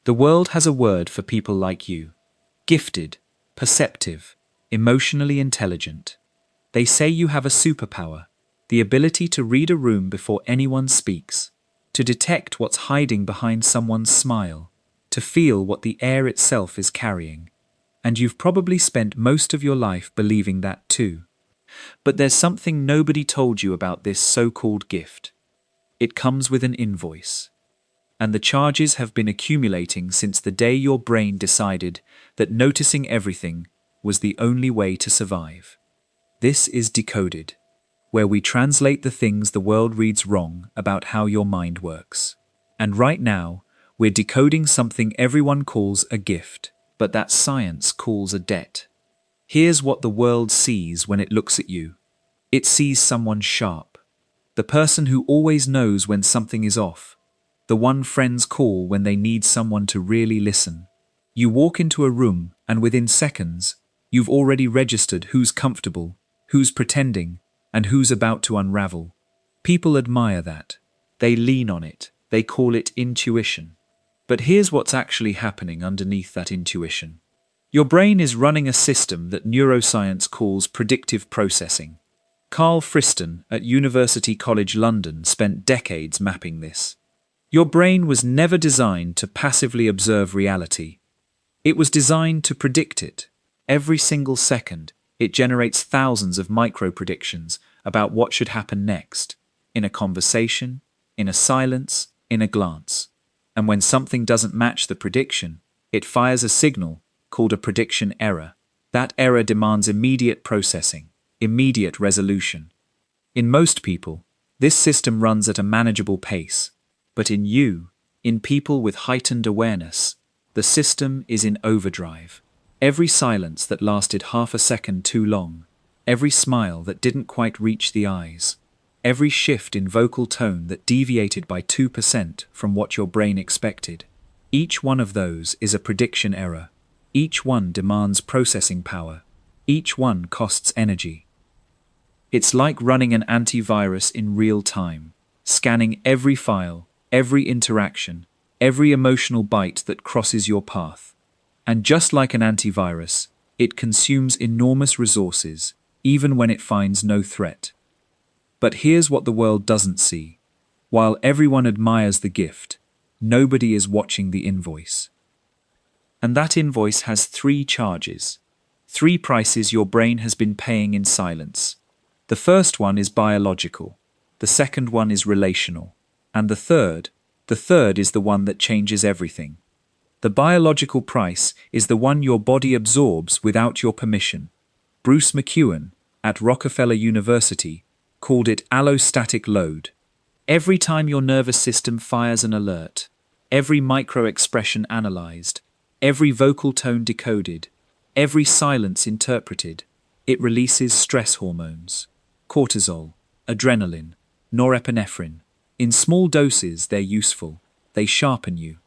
The world has a word for people like you. Gifted, perceptive, emotionally intelligent. They say you have a superpower, the ability to read a room before anyone speaks, to detect what's hiding behind someone's smile, to feel what the air itself is carrying. And you've probably spent most of your life believing that too. But there's something nobody told you about this so-called gift. It comes with an invoice. And the charges have been accumulating since the day your brain decided that noticing everything was the only way to survive. This is Decoded, where we translate the things the world reads wrong about how your mind works. And right now, we're decoding something everyone calls a gift, but that science calls a debt. Here's what the world sees when it looks at you. It sees someone sharp, the person who always knows when something is off, the one friends call when they need someone to really listen. You walk into a room and within seconds, you've already registered who's comfortable, who's pretending, and who's about to unravel. People admire that. They lean on it. They call it intuition. But here's what's actually happening underneath that intuition. Your brain is running a system that neuroscience calls predictive processing. Carl Friston at University College London spent decades mapping this. Your brain was never designed to passively observe reality. It was designed to predict it. Every single second, it generates thousands of micro-predictions about what should happen next, in a conversation, in a silence, in a glance. And when something doesn't match the prediction, it fires a signal called a prediction error. That error demands immediate processing, immediate resolution. In most people, this system runs at a manageable pace. But in you, in people with heightened awareness, the system is in overdrive. Every silence that lasted half a second too long, every smile that didn't quite reach the eyes, every shift in vocal tone that deviated by 2% from what your brain expected, each one of those is a prediction error. Each one demands processing power. Each one costs energy. It's like running an antivirus in real time, scanning every file, every interaction, every emotional bite that crosses your path. And just like an antivirus, it consumes enormous resources, even when it finds no threat. But here's what the world doesn't see. While everyone admires the gift, nobody is watching the invoice. And that invoice has 3 charges, 3 prices your brain has been paying in silence. The first one is biological, the second one is relational, and the third is the one that changes everything. The biological price is the one your body absorbs without your permission. Bruce McEwen, at Rockefeller University, called it allostatic load. Every time your nervous system fires an alert, every micro-expression analyzed, every vocal tone decoded, every silence interpreted, it releases stress hormones. Cortisol, adrenaline, norepinephrine. In small doses, they're useful. They sharpen you.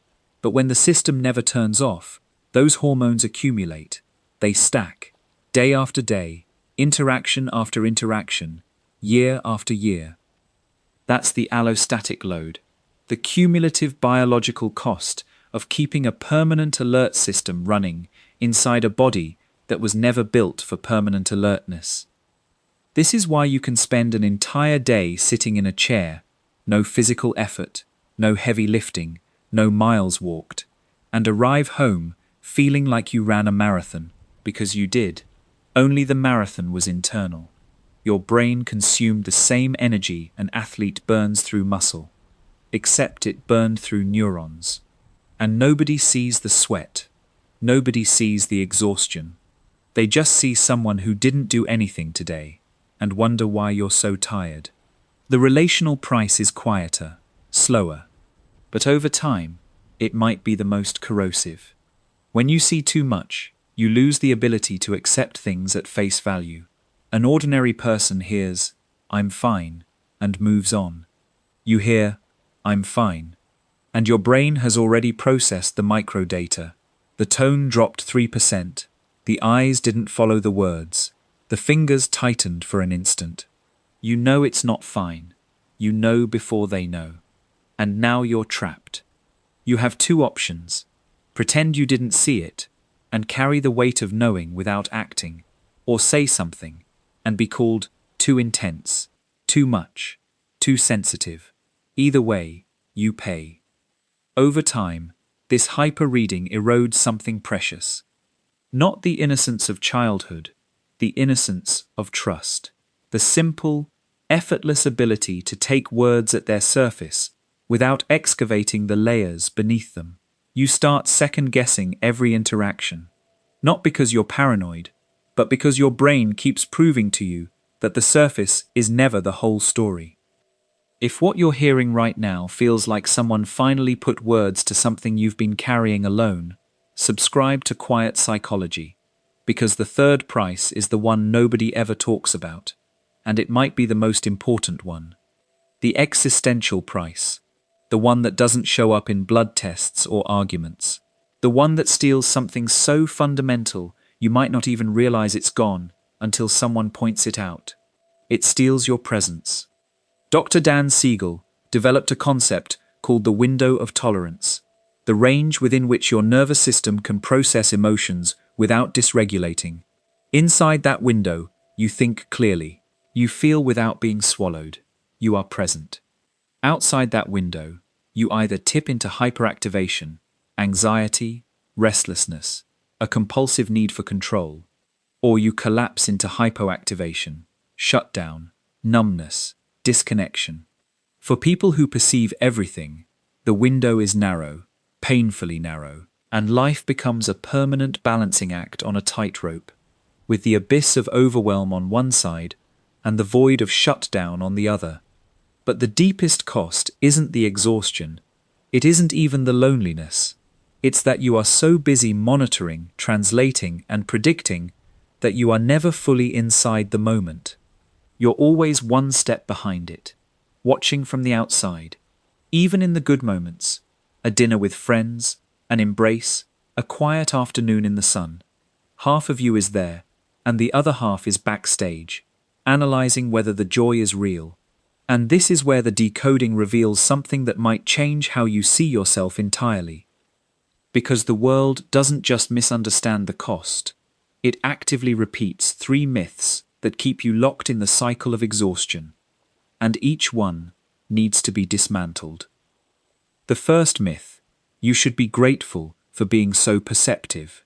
But when the system never turns off, those hormones accumulate. They stack. Day after day, interaction after interaction, year after year. That's the allostatic load, the cumulative biological cost of keeping a permanent alert system running inside a body that was never built for permanent alertness. This is why you can spend an entire day sitting in a chair, no physical effort, no heavy lifting, no miles walked, and arrive home feeling like you ran a marathon, because you did. Only the marathon was internal. Your brain consumed the same energy an athlete burns through muscle, except it burned through neurons. And nobody sees the sweat. Nobody sees the exhaustion. They just see someone who didn't do anything today and wonder why you're so tired. The relational price is quieter, slower, but over time, it might be the most corrosive. When you see too much, you lose the ability to accept things at face value. An ordinary person hears, "I'm fine," and moves on. You hear, "I'm fine," and your brain has already processed the microdata. The tone dropped 3%, the eyes didn't follow the words, the fingers tightened for an instant. You know it's not fine. You know before they know. And now you're trapped. You have 2 options. Pretend you didn't see it, and carry the weight of knowing without acting, or say something, and be called too intense, too much, too sensitive. Either way, you pay. Over time, this hyper-reading erodes something precious. Not the innocence of childhood, the innocence of trust. The simple, effortless ability to take words at their surface without excavating the layers beneath them. You start second-guessing every interaction. Not because you're paranoid, but because your brain keeps proving to you that the surface is never the whole story. If what you're hearing right now feels like someone finally put words to something you've been carrying alone, subscribe to Quiet Psychology, because the third price is the one nobody ever talks about, and it might be the most important one. The existential price, the one that doesn't show up in blood tests or arguments, the one that steals something so fundamental you might not even realize it's gone until someone points it out. It steals your presence. Dr. Dan Siegel developed a concept called the window of tolerance, the range within which your nervous system can process emotions without dysregulating. Inside that window, you think clearly. You feel without being swallowed. You are present. Outside that window, you either tip into hyperactivation, anxiety, restlessness, a compulsive need for control, or you collapse into hypoactivation, shutdown, numbness, disconnection. For people who perceive everything, the window is narrow, painfully narrow, and life becomes a permanent balancing act on a tightrope, with the abyss of overwhelm on one side and the void of shutdown on the other. But the deepest cost isn't the exhaustion, it isn't even the loneliness. It's that you are so busy monitoring, translating, and predicting that you are never fully inside the moment. You're always one step behind it, watching from the outside. Even in the good moments, a dinner with friends, an embrace, a quiet afternoon in the sun, half of you is there, and the other half is backstage, analyzing whether the joy is real. And this is where the decoding reveals something that might change how you see yourself entirely. Because the world doesn't just misunderstand the cost, it actively repeats 3 myths that keep you locked in the cycle of exhaustion, and each one needs to be dismantled. The first myth: you should be grateful for being so perceptive.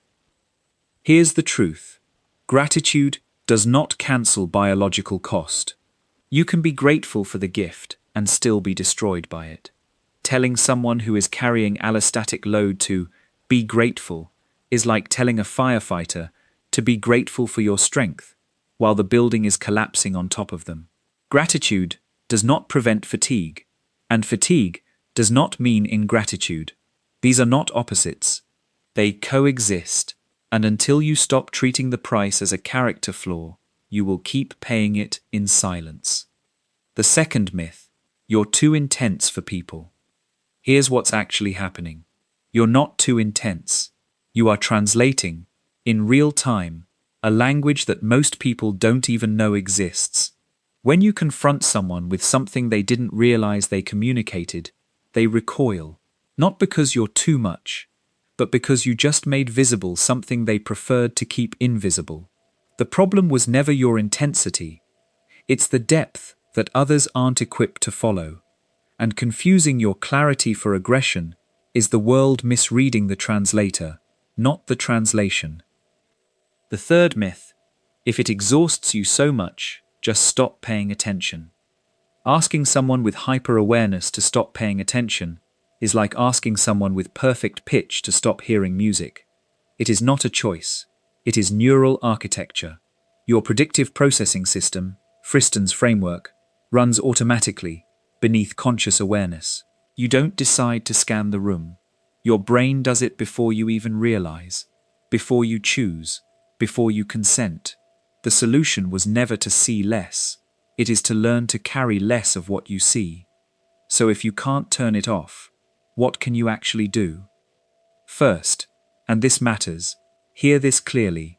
Here's the truth: gratitude does not cancel biological cost. You can be grateful for the gift and still be destroyed by it. Telling someone who is carrying allostatic load to be grateful is like telling a firefighter to be grateful for your strength while the building is collapsing on top of them. Gratitude does not prevent fatigue, and fatigue does not mean ingratitude. These are not opposites. They coexist, and until you stop treating the price as a character flaw, you will keep paying it in silence. The second myth: you're too intense for people. Here's what's actually happening. You're not too intense. You are translating, in real time, a language that most people don't even know exists. When you confront someone with something they didn't realize they communicated, they recoil, not because you're too much, but because you just made visible something they preferred to keep invisible. The problem was never your intensity. It's the depth that others aren't equipped to follow. And confusing your clarity for aggression is the world misreading the translator, not the translation. The third myth: if it exhausts you so much, just stop paying attention. Asking someone with hyper-awareness to stop paying attention is like asking someone with perfect pitch to stop hearing music. It is not a choice. It is neural architecture. Your predictive processing system, Friston's framework, runs automatically, beneath conscious awareness. You don't decide to scan the room. Your brain does it before you even realize, before you choose, before you consent. The solution was never to see less. It is to learn to carry less of what you see. So if you can't turn it off, what can you actually do? First, and this matters, hear this clearly: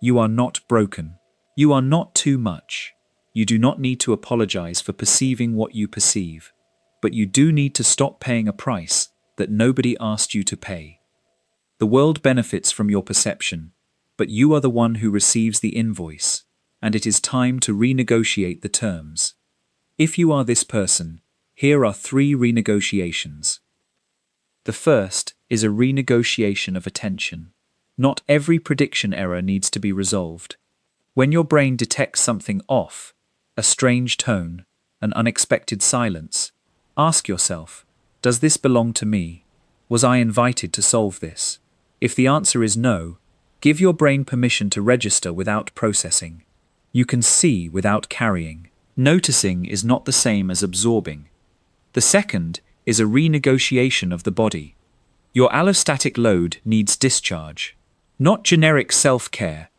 you are not broken. You are not too much. You do not need to apologize for perceiving what you perceive, but you do need to stop paying a price that nobody asked you to pay. The world benefits from your perception, but you are the one who receives the invoice, and it is time to renegotiate the terms. If you are this person, here are 3 renegotiations. The first is a renegotiation of attention. Not every prediction error needs to be resolved. When your brain detects something off, a strange tone, an unexpected silence, ask yourself, does this belong to me? Was I invited to solve this? If the answer is no, give your brain permission to register without processing. You can see without carrying. Noticing is not the same as absorbing. The second is a renegotiation of the body. Your allostatic load needs discharge. Not generic self-care,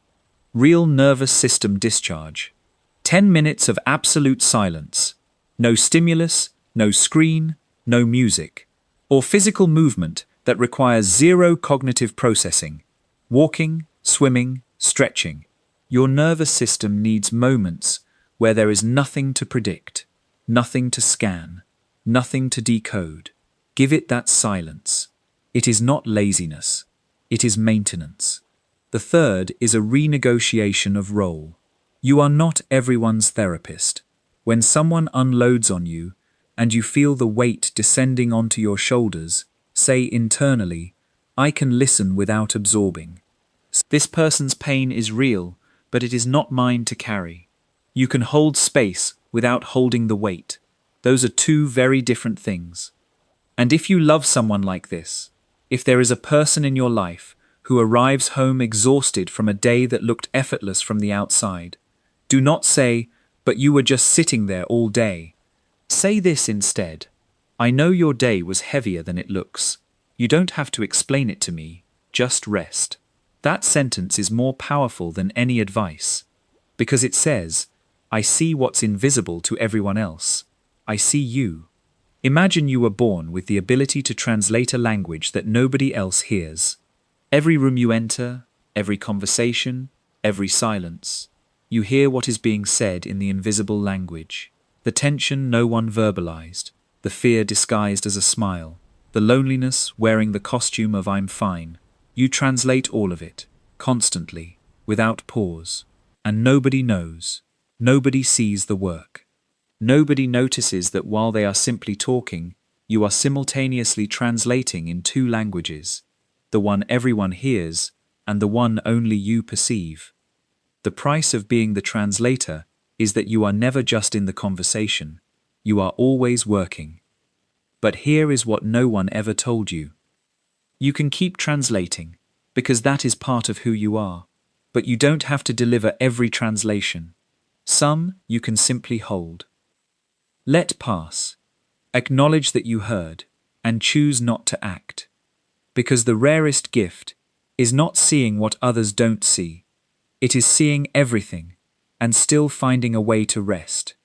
real nervous system discharge. 10 minutes of absolute silence. No stimulus, no screen, no music. Or physical movement that requires 0 cognitive processing. Walking, swimming, stretching. Your nervous system needs moments where there is nothing to predict, nothing to scan, nothing to decode. Give it that silence. It is not laziness. It is maintenance. The third is a renegotiation of role. You are not everyone's therapist. When someone unloads on you and you feel the weight descending onto your shoulders, say internally, I can listen without absorbing. This person's pain is real, but it is not mine to carry. You can hold space without holding the weight. Those are 2 very different things. And if you love someone like this, if there is a person in your life who arrives home exhausted from a day that looked effortless from the outside, do not say, but you were just sitting there all day. Say this instead, I know your day was heavier than it looks. You don't have to explain it to me, just rest. That sentence is more powerful than any advice, because it says, I see what's invisible to everyone else. I see you. Imagine you were born with the ability to translate a language that nobody else hears. Every room you enter, every conversation, every silence, you hear what is being said in the invisible language. The tension no one verbalized, the fear disguised as a smile, the loneliness wearing the costume of I'm fine. You translate all of it, constantly, without pause. And nobody knows. Nobody sees the work. Nobody notices that while they are simply talking, you are simultaneously translating in 2 languages, the one everyone hears and the one only you perceive. The price of being the translator is that you are never just in the conversation, you are always working. But here is what no one ever told you. You can keep translating, because that is part of who you are, but you don't have to deliver every translation. Some you can simply hold. Let pass. Acknowledge that you heard, and choose not to act. Because the rarest gift is not seeing what others don't see. It is seeing everything, and still finding a way to rest.